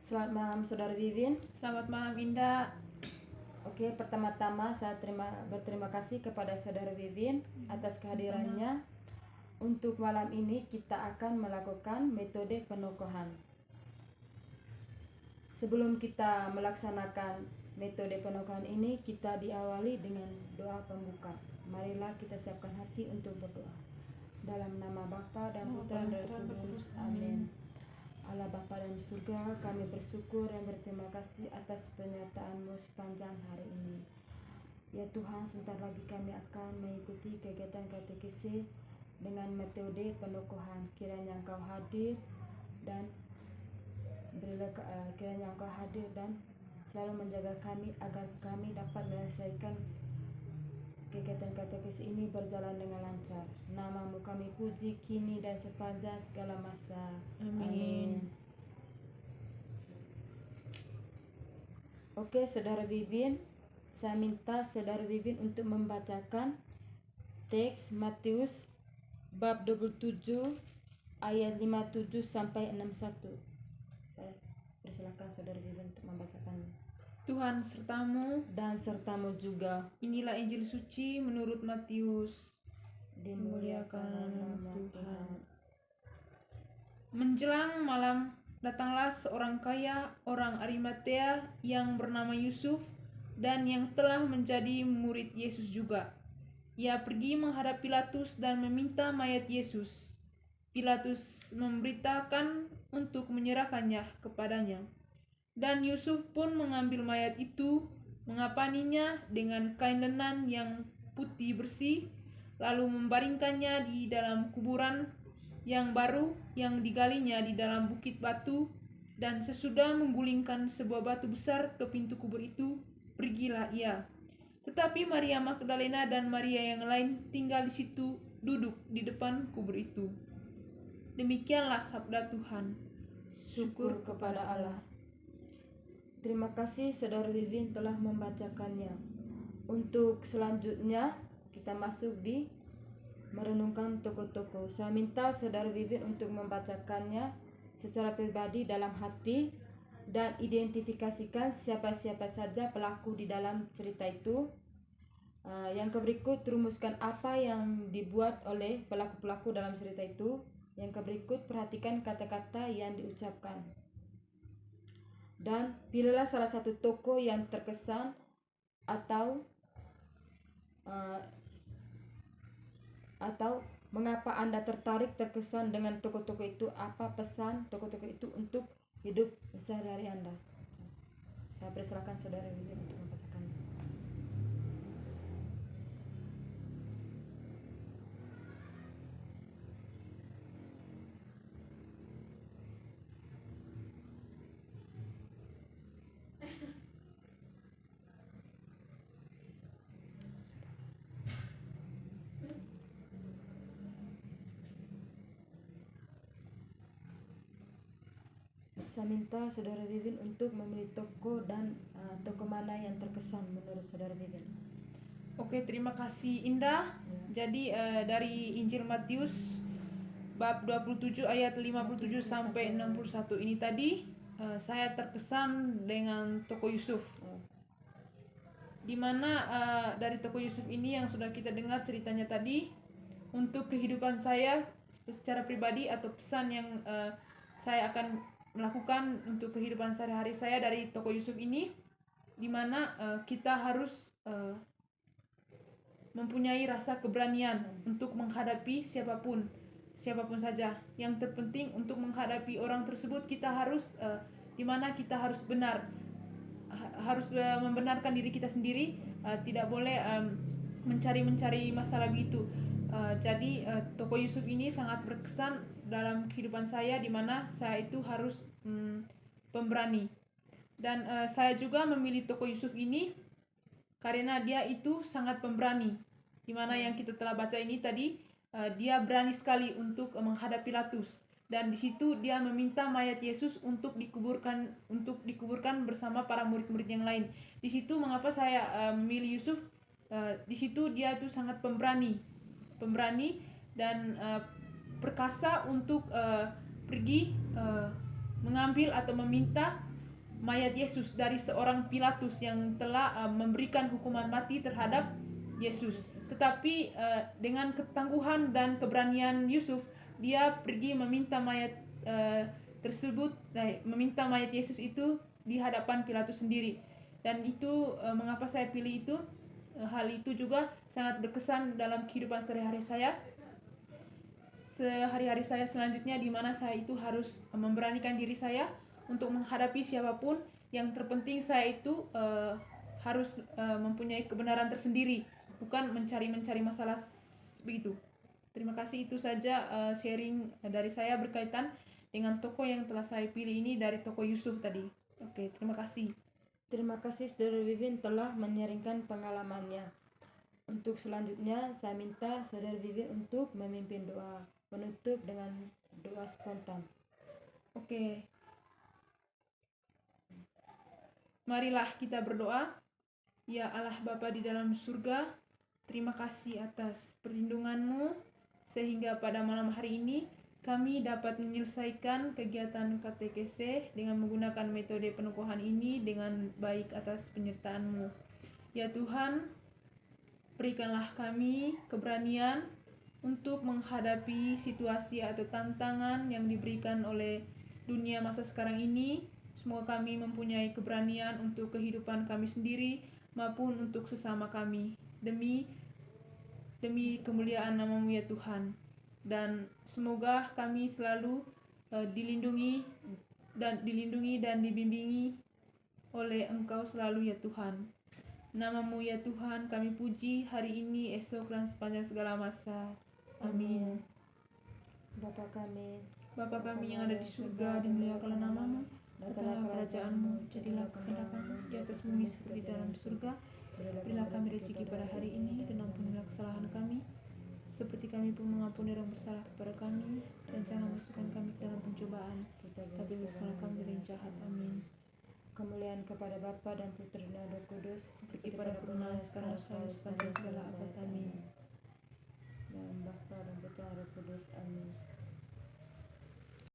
Selamat malam Saudara Vivin. Selamat malam Indah. Oke, pertama-tama saya berterima kasih kepada Saudara Vivin atas kehadirannya. Untuk malam ini kita akan melakukan metode penokohan. Sebelum kita melaksanakan metode penokohan ini, kita diawali dengan doa pembuka. Marilah kita siapkan hati untuk berdoa. Dalam nama Bapa dan Putra dan Roh Kudus. Amin. Allah Bapa dan di surga, kami bersyukur dan berterima kasih atas penyertaan-Mu sepanjang hari ini. Ya Tuhan, sebentar lagi kami akan mengikuti kegiatan katekesi dengan metode penokohan. Kiranya Engkau hadir dan kiranya Engkau hadir dan selalu menjaga kami agar kami dapat menyelesaikan kegiatan katekesi ini berjalan dengan lancar. Nama-Mu kami puji kini dan sepanjang segala masa. Amin. Oke, Saudara Vivin, saya minta Saudara Vivin untuk membacakan teks Matius bab 27 ayat 57 sampai 61. Saya persilakan Saudara Vivin untuk membacakannya. Tuhan sertamu Dan sertamu juga. Inilah Injil suci menurut Matius. Dimuliakan nama Tuhan. Menjelang malam, datanglah seorang kaya, orang Arimatea yang bernama Yusuf dan yang telah menjadi murid Yesus juga. Ia pergi menghadap Pilatus dan meminta mayat Yesus. Pilatus memberitakan untuk menyerahkannya kepadanya. Dan Yusuf pun mengambil mayat itu, mengapaninya dengan kain lenan yang putih bersih, lalu membaringkannya di dalam kuburan yang baru yang digalinya di dalam bukit batu, dan sesudah menggulingkan sebuah batu besar ke pintu kubur itu, pergilah ia. Tetapi Maria Magdalena dan Maria yang lain tinggal di situ, duduk di depan kubur itu. Demikianlah sabda Tuhan. Syukur kepada Allah. Terima kasih Saudara Vivin telah membacakannya. Untuk selanjutnya kita masuk di merenungkan tokoh-tokoh. Saya minta Saudara Vivin untuk membacakannya secara pribadi dalam hati dan identifikasikan siapa-siapa saja pelaku di dalam cerita itu. Yang berikut rumuskan apa yang dibuat oleh pelaku-pelaku dalam cerita itu. Yang berikut perhatikan kata-kata yang diucapkan. Dan pilihlah salah satu tokoh yang terkesan atau mengapa Anda terkesan dengan tokoh-tokoh itu, apa pesan tokoh-tokoh itu untuk hidup sehari-hari Anda. Saya persilakan Saudara William untuk membacakannya. Saya minta Saudara Vivin untuk memilih tokoh dan tokoh mana yang terkesan menurut Saudara Vivin. Oke, terima kasih Indah. Jadi dari Injil Matius bab 27 ayat 57 sampai 61 ini tadi saya terkesan dengan tokoh Yusuf. Dimana dari tokoh Yusuf ini yang sudah kita dengar ceritanya tadi, untuk kehidupan saya secara pribadi atau pesan yang saya akan melakukan untuk kehidupan sehari-hari saya dari tokoh Yusuf ini, dimana kita harus mempunyai rasa keberanian untuk menghadapi siapapun saja. Yang terpenting untuk menghadapi orang tersebut kita harus dimana kita harus benar, harus membenarkan diri kita sendiri, tidak boleh mencari masalah begitu. Jadi tokoh Yusuf ini sangat berkesan dalam kehidupan saya, dimana saya itu harus pemberani. Dan saya juga memilih tokoh Yusuf ini karena dia itu sangat pemberani, dimana yang kita telah baca ini tadi, dia berani sekali untuk menghadapi Pilatus, dan di situ dia meminta mayat Yesus untuk dikuburkan bersama para murid-murid yang lain. Di situ mengapa saya memilih Yusuf? Di situ dia itu sangat pemberani dan perkasa untuk pergi mengambil atau meminta mayat Yesus dari seorang Pilatus yang telah memberikan hukuman mati terhadap Yesus. Tetapi dengan ketangguhan dan keberanian Yusuf, dia pergi meminta mayat meminta mayat Yesus itu di hadapan Pilatus sendiri. Dan itu mengapa saya pilih itu, hal itu juga sangat berkesan dalam kehidupan sehari-hari saya selanjutnya, di mana saya itu harus memberanikan diri saya untuk menghadapi siapapun. Yang terpenting saya itu harus mempunyai kebenaran tersendiri, bukan mencari masalah begitu. Terima kasih, itu saja sharing dari saya berkaitan dengan tokoh yang telah saya pilih ini, dari tokoh Yusuf tadi. Oke, terima kasih. Terima kasih Saudara Vivin telah menyaringkan pengalamannya. Untuk selanjutnya saya minta Saudara Vivin untuk memimpin doa penutup dengan doa spontan. Oke. Marilah kita berdoa. Ya Allah Bapa di dalam surga, terima kasih atas perlindungan-Mu sehingga pada malam hari ini kami dapat menyelesaikan kegiatan KTKC dengan menggunakan metode penukuhan ini dengan baik atas penyertaan-Mu. Ya Tuhan, berikanlah kami keberanian untuk menghadapi situasi atau tantangan yang diberikan oleh dunia masa sekarang ini. Semoga kami mempunyai keberanian untuk kehidupan kami sendiri maupun untuk sesama kami, demi kemuliaan nama-Mu ya Tuhan. Dan semoga kami selalu dilindungi dan dibimbingi oleh Engkau selalu ya Tuhan. Nama-Mu ya Tuhan kami puji hari ini, esok, dan sepanjang segala masa. Amin. Bapa kami yang ada di surga, dimuliakanlah nama-Mu, datanglah kerajaan-Mu, jadilah kehendak-Mu di atas bumi seperti dalam surga. Berilah kami rezeki pada hari ini, dan ampunilah kesalahan kami, seperti kami pun mengampuni orang bersalah kepada kami, dan jangan masukkan kami ke dalam pencobaan, tapi bebaskanlah kami dari yang jahat. Amin. Kemuliaan kepada Bapa dan Putra dan Roh Kudus, seperti pada permulaan, sekarang, selalu, sepanjang segala abad. Amin. Dan Bapa dan Putra dan Roh Kudus. Amin.